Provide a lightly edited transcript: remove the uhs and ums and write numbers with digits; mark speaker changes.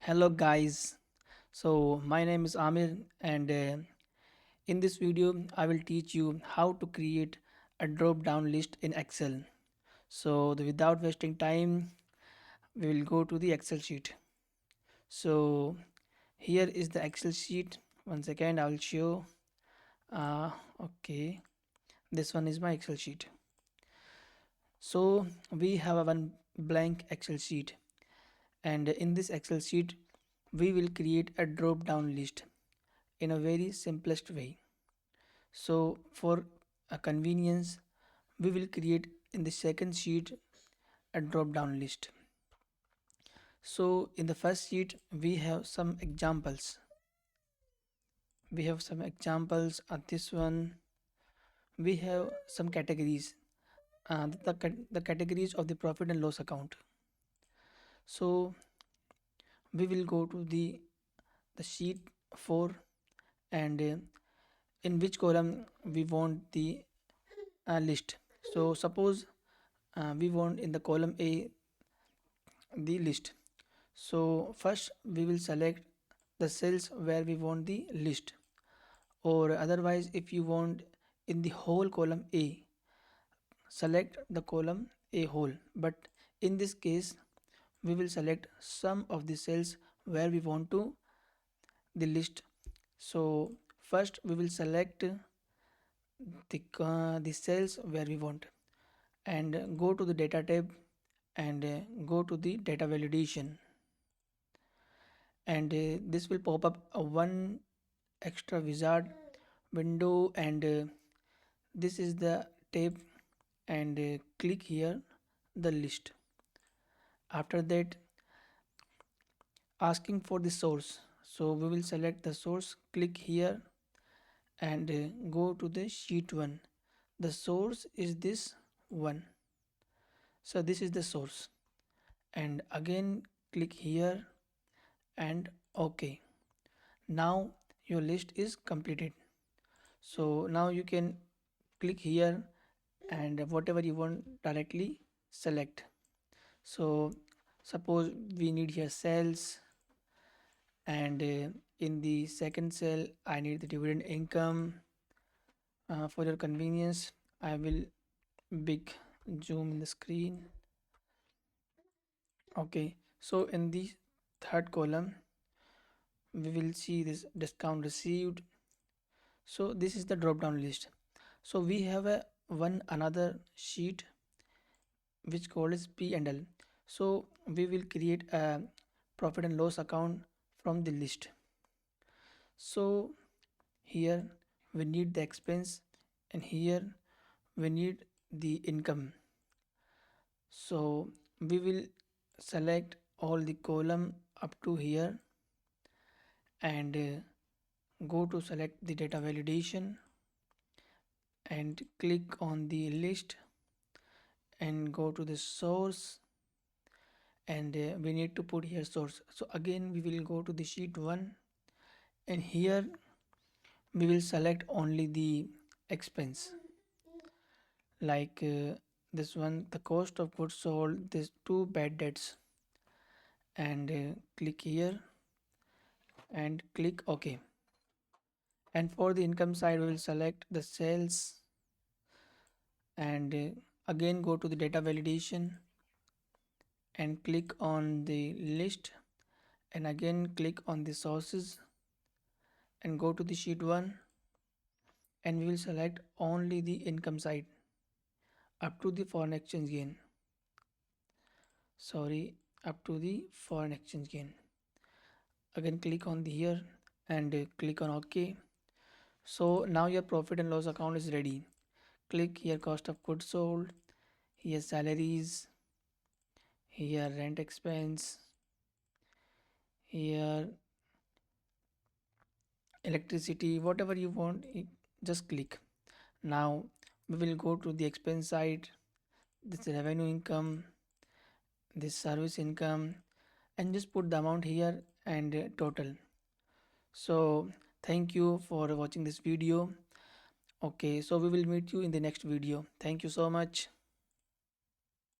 Speaker 1: Hello guys. My name is Amir and in this video I will teach you how to create a drop down list in Excel. Without wasting time, we will go to the Excel sheet. So here is the Excel sheet. One second, I will show. Uh, okay, this one is my Excel sheet. So we have a one blank Excel sheet, and in this Excel sheet we will create a drop down list in a very simplest way. So for a convenience, we will create in the second sheet a drop down list. So in the first sheet, we have some examples. We have some examples of this one. We have some categories. The categories of the profit and loss account. So we will go to the sheet 4 and in which column we want the list. So suppose we want in the column A the list. So first we will select the cells where we want the list, or otherwise if you want in the whole column A, select the column A whole. But in this case we will select some of the cells where we want to the list. So first we will select the cells where we want and go to the data tab and go to the data validation, and this will pop up a one extra wizard window, and this is the tab, and click here the list. After that, asking for the source, so we will select the source, click here and go to the sheet 1. The source is this one, so this is the source, and again click here and OK. Now your list is completed. So now you can click here and whatever you want directly select. So suppose we need here cells, and in the second cell I need the dividend income. For your convenience, I will big zoom in the screen. Okay, so in the third column we will see this discount received. So this is the drop down list. So we have a one another sheet which called is P and L. So we will create a profit and loss account from the list. So here we need the expense, and here we need the income. So we will select all the column up to here and go to select the data validation and click on the list and go to the source, and we need to put here source. So again we will go to the sheet 1, and here we will select only the expense, like this one, the cost of goods sold, this two bad debts, and click here and click OK. And for the income side we will select the sales, and again go to the data validation and click on the list, and again click on the sources and go to the sheet 1, and we will select only the income side up to the foreign exchange gain, sorry, up to the foreign exchange gain. Again click on the here and click on OK. So now your profit and loss account is ready. Click here cost of goods sold, here salaries, here rent expense, here electricity, whatever you want, just click. Now we will go to the expense side, this revenue income, this service income, and just put the amount here and total. So thank you for watching this video. Okay, so we will meet you in the next video. Thank you so much.